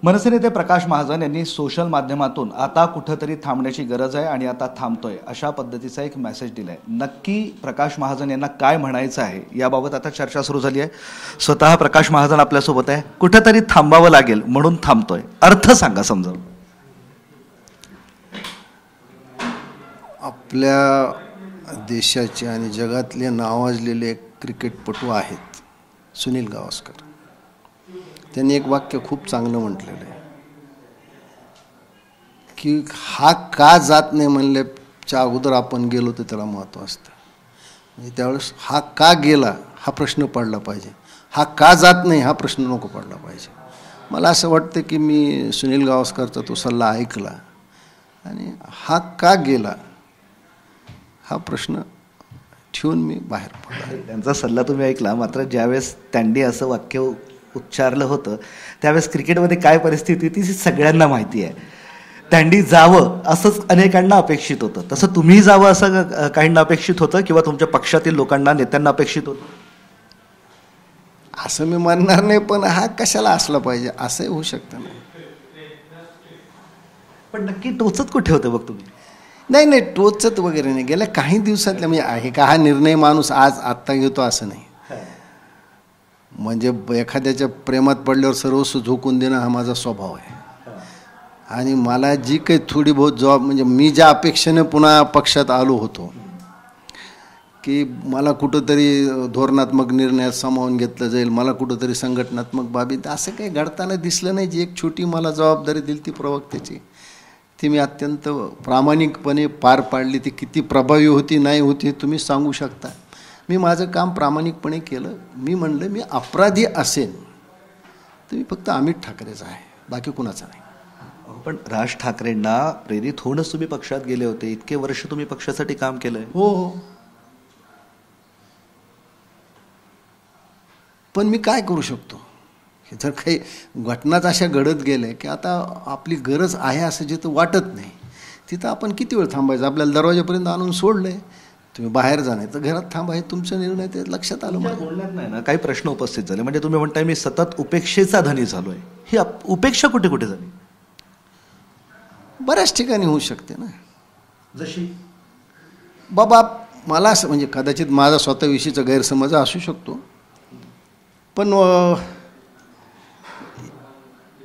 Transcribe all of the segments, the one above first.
मनसे नेते प्रकाश महाजन यांनी सोशल माध्यमातून आता कुठंतरी थांबण्याची गरज आहे आणि आता थांबतोय अशा पद्धतीचा एक मेसेज दिलाय. नक्की प्रकाश महाजन यांना काय म्हणायचं आहे याबाबत आता चर्चा सुरू झाली आहे. स्वतः प्रकाश महाजन आपल्यासोबत आहे. कुठंतरी थांबावं लागेल म्हणून थांबतोय, अर्थ सांगा समजावून. आपल्या देशाचे आणि जगातले नावाजलेले क्रिकेटपटू आहेत सुनील गावस्कर. त्यांनी एक वाक्य खूप चांगलं म्हटलेलं आहे की हा का जात नाही म्हणल्याच्या अगोदर आपण गेलो तर त्याला महत्त्व असतं. म्हणजे त्यावेळेस हा का गेला हा प्रश्न पडला पाहिजे, हा का जात नाही हा प्रश्न नको पडला पाहिजे. मला असं वाटतं की मी सुनील गावस्करचा तो सल्ला ऐकला आणि हा का गेला हा प्रश्न ठेवून मी बाहेर पडलो. त्यांचा सल्ला तुम्ही ऐकला, मात्र ज्यावेळेस त्यांनी असं वाक्य उच्चारलं होतं त्यावेळेस क्रिकेटमध्ये काय परिस्थिती ती सगळ्यांना माहिती आहे. त्यांनी जावं असंच अनेकांना अपेक्षित होतं, तसं तुम्ही जावं असं काहींना अपेक्षित होतं किंवा तुमच्या पक्षातील लोकांना नेत्यांना अपेक्षित होतं असं मी म्हणणार नाही, पण हा कशाला असला पाहिजे असंही होऊ शकतं ना. पण नक्की टोचत कुठे होते बघ तुम्ही? नाही टोचत वगैरे नाही. गेल्या काही दिवसातल्या म्हणजे आहे का हा निर्णय माणूस आज आत्ता घेतो असं नाही. म्हणजे एखाद्याच्या प्रेमात पडल्यावर सर्वस्व झोकून देणं हा माझा स्वभाव आहे. आणि मला जी काही थोडी बहुत जॉब म्हणजे मी ज्या अपेक्षेने पुन्हा पक्षात आलो होतो की मला कुठंतरी धोरणात्मक निर्णयात सामावून घेतलं जाईल, मला कुठंतरी संघटनात्मक बाबीत असं काही घडताना दिसलं नाही. जी एक छोटी मला जबाबदारी दिली ती प्रवक्त्याची ती मी अत्यंत प्रामाणिकपणे पार पाडली. ती किती प्रभावी होती नाही होती तुम्ही सांगू शकता. मी माझं काम प्रामाणिकपणे केलं. मी म्हणलं मी अपराधी असेन तर मी फक्त अमित ठाकरेचा आहे, बाकी कुणाचा नाही. पण राज ठाकरेंना प्रेरित होऊनच तुम्ही पक्षात गेले होते. इतके वर्ष तुम्ही पक्षासाठी काम केलंय. हो पण मी काय करू शकतो? जर काही घटनाच अशा घडत गेल्या की आता आपली गरज आहे असं जिथं वाटत नाही तिथं आपण किती वेळ थांबायचं? आपल्याला दरवाजापर्यंत आणून सोडलंय, तुम्ही बाहेर जाणार तर घरात थांबा, हे तुमचा निर्णय. ते लक्षात आलं. बोलण्यात नाही ना काही प्रश्न उपस्थित झाले. म्हणजे तुम्ही म्हणताय मी सतत उपेक्षेचा धनी झालोय. ही उपेक्षा कुठे कुठे झाली? बऱ्याच ठिकाणी होऊ शकते ना. जशी बाबा मला असं म्हणजे कदाचित माझा स्वतःविषयीचा गैरसमज असू शकतो, पण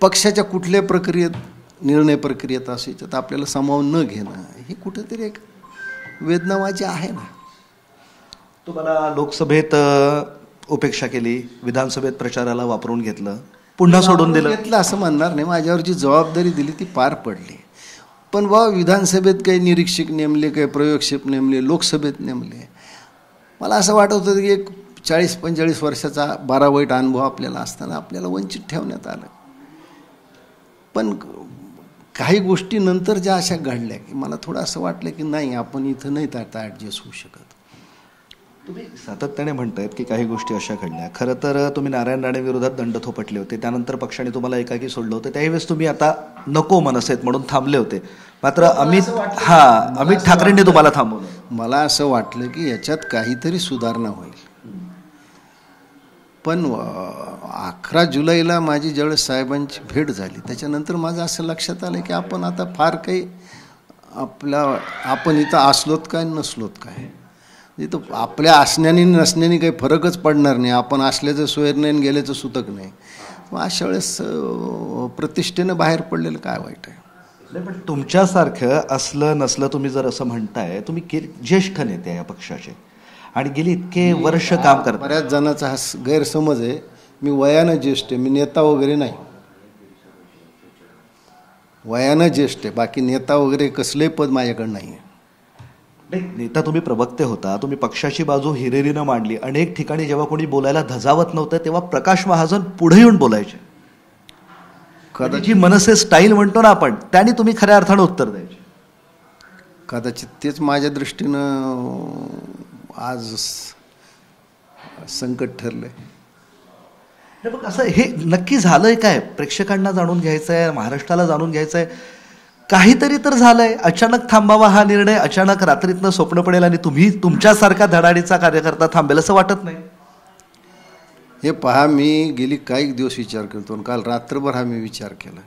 पक्षाच्या कुठल्या प्रक्रियेत निर्णय प्रक्रियेत असायचं तर आपल्याला सामावून न घेणं हे कुठेतरी एक वेदनावाची आहे ना. तुम्हाला लोकसभेत उपेक्षा केली, विधानसभेत प्रचाराला वापरून घेतलं, पुन्हा सोडून दिलं असं म्हणणार नाही. माझ्यावर जी जबाबदारी दिली ती पार पडली. पण बाबा विधानसभेत काही निरीक्षक नेमले, काही प्रयोगक्षेप नेमले, लोकसभेत नेमले. मला असं वाटत होतं की एक 40-45 वर्षाचा बरा वाईट अनुभव आपल्याला असताना आपल्याला वंचित ठेवण्यात आलं. पण काही गोष्टी नंतर ज्या अशा घडल्या की मला थोडं असं वाटलं की नाही आपण इथं नाही आता ॲडजस्ट होऊ शकत. तुम्ही सातत्याने म्हणतायत की काही गोष्टी अशा घडल्या. खरं तर तुम्ही नारायण राणे विरोधात दंड थोपटले होते, त्यानंतर पक्षाने तुम्हाला एकाकी सोडलं होतं. त्यावेळेस तुम्ही आता नको मनसेत म्हणून थांबले होते. मात्र अमित ठाकरेंनी तुम्हाला थांबवलं. मला असं वाटलं की याच्यात काहीतरी सुधारणा होईल. पण 11 जुलैला माझी ज्यावेळेस साहेबांची भेट झाली त्याच्यानंतर माझं असं लक्षात आलं की आपण आता फार काही आपण इथं असलोत काय नसलोत काय, इथं आपल्या असण्याने नसण्याने काही फरकच पडणार नाही. आपण असल्याचं सोयर नाही आणि गेल्याचं सुतक नाही. मग अशा वेळेस प्रतिष्ठेनं बाहेर पडलेलं काय वाईट आहे? पण तुमच्यासारखं असलं नसलं तुम्ही जर असं म्हणताय, तुम्ही ज्येष्ठ नेते या पक्षाचे आणि गेली इतके वर्ष काम करता. बऱ्याच जणांचा हा गैरसमज आहे मी वयानं ज्येष्ठ आहे, मी नेता वगैरे नाही. वयानं ज्येष्ठ आहे, बाकी नेता वगैरे कसलंही पद माझ्याकडे नाही आहे. नेता तुम्ही प्रवक्ते होता, तुम्ही पक्षाची बाजू हिरिरीनं मांडली. अनेक ठिकाणी जेव्हा कोणी बोलायला धजावत नव्हतं तेव्हा प्रकाश महाजन पुढे येऊन बोलायचे. जी मनसे स्टाईल म्हणतो ना आपण, त्याने तुम्ही खऱ्या अर्थानं उत्तर द्यायचे. कदाचित तेच माझ्या दृष्टीनं आज संकट ठरलंय. बघ असं हे नक्की झालंय काय? प्रेक्षकांना जाणून घ्यायचं आहे, महाराष्ट्राला जाणून घ्यायचं आहे. काहीतरी तर झालंय. अचानक थांबावा हा निर्णय, अचानक रात्रीतनं स्वप्न पडेल आणि तुम्ही तुमच्यासारखा धडाडीचा कार्यकर्ता थांबेल असं वाटत नाही? हे पहा, मी गेली काही दिवस विचार करतो आणि काल रात्रभर हा मी विचार केला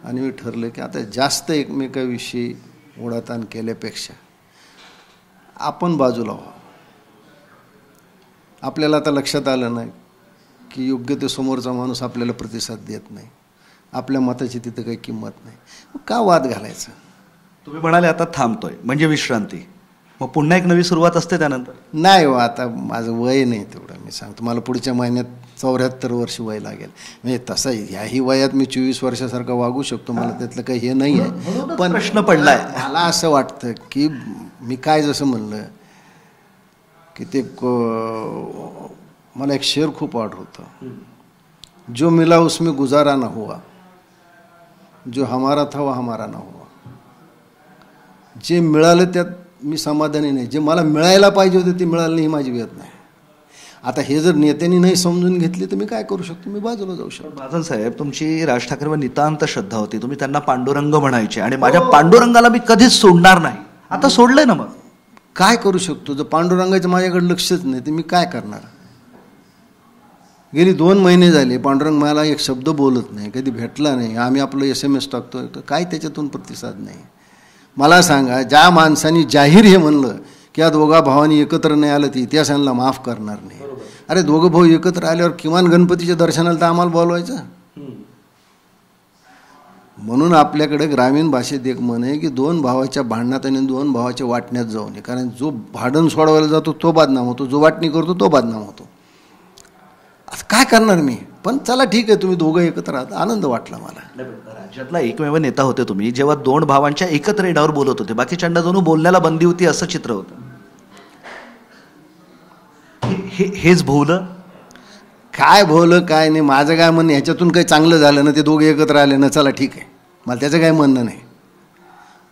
आणि मी ठरलं की आता जास्त एकमेकाविषयी ओढाताण केल्यापेक्षा आपण बाजूला व्हा. आपल्याला आता लक्षात आलं नाही की योग्य ते समोरचा माणूस आपल्याला प्रतिसाद देत नाही, आपल्या मताची तिथं काही किंमत नाही, का वाद घालायचं. तुम्ही म्हणाले आता थांबतोय म्हणजे विश्रांती, मग पुन्हा एक नवी सुरुवात असते त्यानंतर? नाही हो, आता माझं वय नाही तेवढं. मी सांगतो, मला पुढच्या महिन्यात 74 वर्ष वय लागेल. म्हणजे तसं ह्याही वयात मी 24 वर्षासारखं वागू शकतो, मला त्यातलं काही हे नाही आहे. पण प्रश्न पडलाय मला असं वाटतं की मी काय जसं म्हणलं की ते मला एक शेर खूप आठवतं, जो मिला उसमें गुजारा ना हुआ, जो हमारा था वो हमारा ना हुआ. जे मिळालं त्यात मी समाधानी नाही, जे मला मिळायला पाहिजे होतं ते मिळालं नाही, ही माझी वेदना नाही. आता हे जर नेत्यांनी नाही समजून घेतली तर मी काय करू शकतो, मी बाजूला जाऊ शकतो. महाजन साहेब, तुमची राज ठाकरेंवर नितांत श्रद्धा होती, तुम्ही त्यांना पांडुरंग म्हणायचे आणि माझ्या पांडुरंगाला मी कधीच सोडणार नाही, आता सोडलंय ना, मग काय करू शकतो. जर पांडुरंगाचं माझ्याकडे लक्षच नाही तर मी काय करणार. गेली 2 महिने झाले पांडुरंग मला एक शब्द बोलत नाही, कधी भेटला नाही. आम्ही आपलं SMS टाकतो तर काय त्याच्यातून प्रतिसाद नाही. मला सांगा, ज्या माणसाने जाहीर हे म्हणलं की या दोघा भावांनी एकत्र नाही आलं तर इतिहासांना माफ करणार नाही. अरे दोघं भाऊ एकत्र आल्यावर किमान गणपतीच्या दर्शनाला तर आम्हाला बोलवायचं. म्हणून आपल्याकडे ग्रामीण भाषेत एक म्हण आहे की 2 भावाच्या भांडणात आणि 2 भावाच्या वाटण्यात जाऊ नये, कारण जो भांडण सोडवायला जातो तो बदनाम होतो, जो वाटणी करतो तो बदनाम होतो. आता काय करणार मी. पण चला ठीक आहे, तुम्ही दोघं एकत्र आहात, आनंद वाटला मला. राज्यातला एकमेव नेता होते तुम्ही, जेव्हा 2 भावांच्या एकत्र येण्यावर बोलत होते, बाकीच्यांना जणू बोलण्याला बंदी होती असं चित्र होतं. हेच भोवलं काय भोवलं काय नाही. माझं काय म्हणणं, ह्याच्यातून काही चांगलं झालं ना, ते दोघे एकत्र आले ना, चला ठीक आहे, मला त्याचं काही म्हणणं नाही.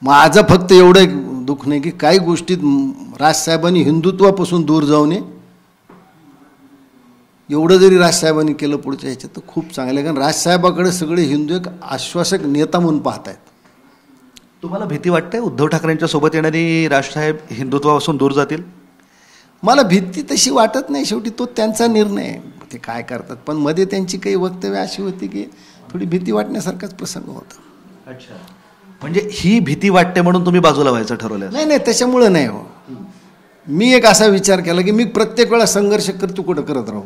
माझं फक्त एवढं दुःख नाही की काही गोष्टीत राजसाहेबांनी हिंदुत्वापासून दूर जाऊ नये. एवढं जरी राजसाहेबांनी केलं पुढच्या ह्याच्यात तर खूप चांगलं आहे, कारण राजसाहेबाकडे सगळे हिंदू एक आश्वासक नेता म्हणून पाहत आहेत. तुम्हाला भीती वाटते उद्धव ठाकरेंच्या सोबत येणारी राजसाहेब हिंदुत्वापासून दूर जातील? मला भीती तशी वाटत नाही, शेवटी तो त्यांचा निर्णय आहे, ते काय करतात. पण मध्ये त्यांची काही वक्तव्य अशी होती की थोडी भीती वाटण्यासारखाच प्रसंग होता. अच्छा, म्हणजे ही भीती वाटते म्हणून तुम्ही बाजूला व्हायचं ठरवलं? नाही नाही, त्याच्यामुळं नाही हो. मी एक असा विचार केला की मी प्रत्येक वेळा संघर्ष करतो, कुठं करत राहू.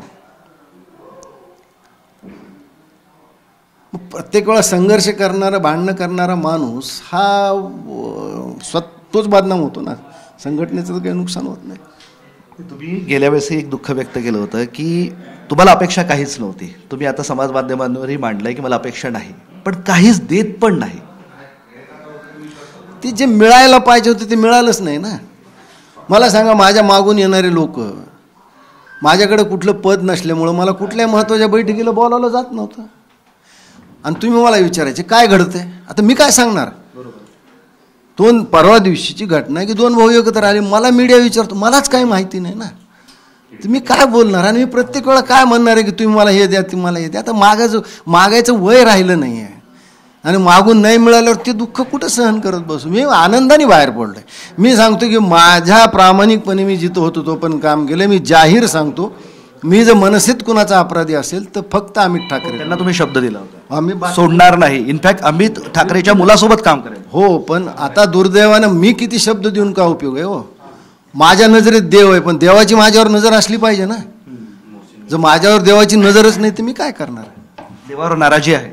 प्रत्येक वेळा संघर्ष करणारा, भांडणं करणारा माणूस हा तोच बदनाम होतो ना, संघटनेचं तर काही नुकसान होत नाही. तुम्ही गेल्या वेळेस एक दुःख व्यक्त केलं होतं की तुम्हाला अपेक्षा काहीच नव्हती. तुम्ही आता समाज माध्यमांवरही मांडलंय की मला अपेक्षा नाही, पण काहीच देत पण नाही. ते जे मिळायला पाहिजे होते ते मिळालंच नाही ना. मला सांगा, माझ्या मागून येणारे लोक, माझ्याकडे कुठलं पद नसल्यामुळं मला कुठल्याही महत्त्वाच्या बैठकीला बोलावलं जात नव्हतं. आणि तुम्ही मला विचारायचे काय घडतंय, आता मी काय सांगणार. परवा दिवशीची घटना की 2 भाऊ एकत्र आले, मला मीडिया विचारतो, मलाच काही माहिती नाही ना, तर मी काय बोलणार. आणि मी प्रत्येक वेळा काय म्हणणार आहे की तुम्ही मला हे द्या, तुम्ही मला हे द्या. आता मागायचं वय राहिलं नाही आहे, आणि मागून नाही मिळाल्यावर ते दुःख कुठं सहन करत बसू. मी आनंदाने बाहेर पडलोय. मी सांगतो की माझ्या प्रामाणिकपणे मी जिथं होतो तो पण काम केलं. मी जाहीर सांगतो, मी जर मनसेत कुणाचा अपराधी असेल तर फक्त अमित ठाकरे. त्यांना तुम्ही शब्द दिला होता, आम्ही सोडणार नाही, इनफॅक्ट अमित ठाकरेच्या मुलासोबत काम करेल. हो, पण आता दुर्दैवानं मी किती शब्द देऊन का उपयोग आहे हो. माझ्या नजरेत देव आहे, पण देवाची माझ्यावर नजर असली पाहिजे ना. जर माझ्यावर देवाची नजरच नाही तर मी काय करणार. देवावर नाराजी आहे.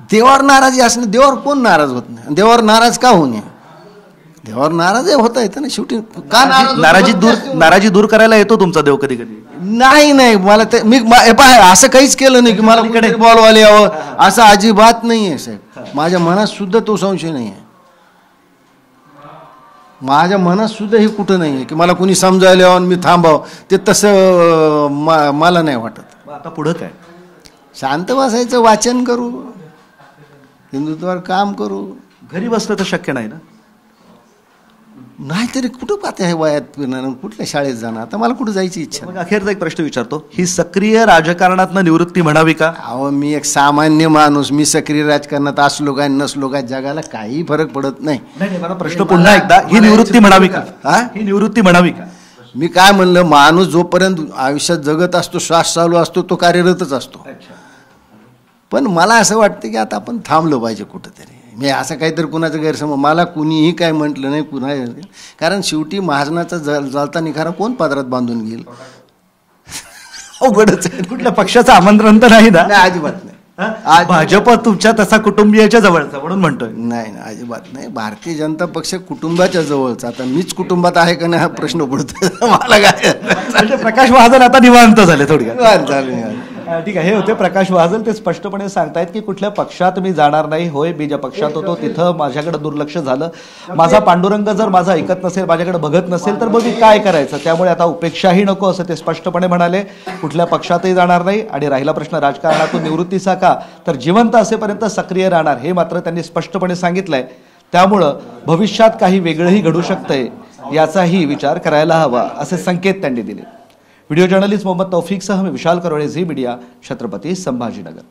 देवावर नाराजी असणं, देवावर कोण नाराज होत नाही, देवावर नाराज का होऊ नये. देवावर नाराज होता येतं ना शेवटी. का नाराजी दूर करायला येतो तुमचा देव कधी कधी? नाही नाही, मला ते मी असं काहीच केलं नाही की मला बॉलवाले यावं, असं अजिबात नाही आहे साहेब. माझ्या मनात सुद्धा तो संशय नाही आहे. माझ्या मनात सुद्धा हे कुठं नाही आहे की मला कुणी समजायला यावं मी थांबावं. ते तसं मला नाही वाटत. आता पुढं काय? शांत बसायचं, वाचन करू, हिंदुत्वावर काम करू. घरी बसलं तर शक्य नाही ना. नाहीतरी कुठं पाहते आहे वयात फिरणार, कुठल्या शाळेत जाणार. आता मला कुठं जायची इच्छा. मग अखेरचा एक प्रश्न विचारतो, ही सक्रिय राजकारणातनं निवृत्ती म्हणावी का? अहो, मी एक सामान्य माणूस, मी सक्रिय राजकारणात असलो काय नसलो काय जगाला काही फरक पडत नाही. मला प्रश्न पुन्हा एकदा, ही निवृत्ती म्हणावी का? ही निवृत्ती म्हणावी का? मी काय म्हणलं, माणूस जोपर्यंत आयुष्यात जगत असतो, श्वास चालू असतो, तो कार्यरतच असतो. पण मला असं वाटतं की आता आपण थांबलो पाहिजे कुठंतरी. मी असं काहीतरी कुणाचं गैरसमज, मला कुणीही काय म्हटलं नाही कुणा, कारण शेवटी महाजनाचा जलता निखारा कोण पदरात बांधून घेईल? अवघडच आहे. कुठल्या पक्षाचं आमंत्रण तर नाही ना? नाही, अजिबात नाही. भाजप तुमच्या तसा कुटुंबियाच्या जवळचा म्हणून म्हणतोय. नाही ना, अजिबात नाही. भारतीय जनता पक्ष कुटुंबाच्या जवळचा. आता मीच कुटुंबात आहे का नाही हा प्रश्न पडतो मला. काय म्हणजे प्रकाश महाजन आता निवांत झाले थोडक्यात. झालं. ठीक आहे, हे होते प्रकाश महाजन. ते स्पष्टपणे सांगतायत की कुठल्या पक्षात मी जाणार नाही. होय, मी ज्या पक्षात होतो तिथं माझ्याकडे दुर्लक्ष झालं. माझा पांडुरंग जर माझा ऐकत नसेल, माझ्याकडे बघत नसेल, तर मग मी काय करायचं? त्यामुळे आता उपेक्षाही नको असं ते स्पष्टपणे म्हणाले. कुठल्या पक्षातही जाणार नाही. आणि राहिला प्रश्न राजकारणातून निवृत्तीचा का, तर जिवंत असेपर्यंत सक्रिय राहणार, हे मात्र त्यांनी स्पष्टपणे सांगितलंय. त्यामुळं भविष्यात काही वेगळंही घडू शकतंय याचाही विचार करायला हवा असे संकेत त्यांनी दिले. व्हिडिओ जर्नलिस्ट मोहम्मद तौफिकसह मी विशाल करोळे, झी मीडिया, छत्रपती संभाजीनगर.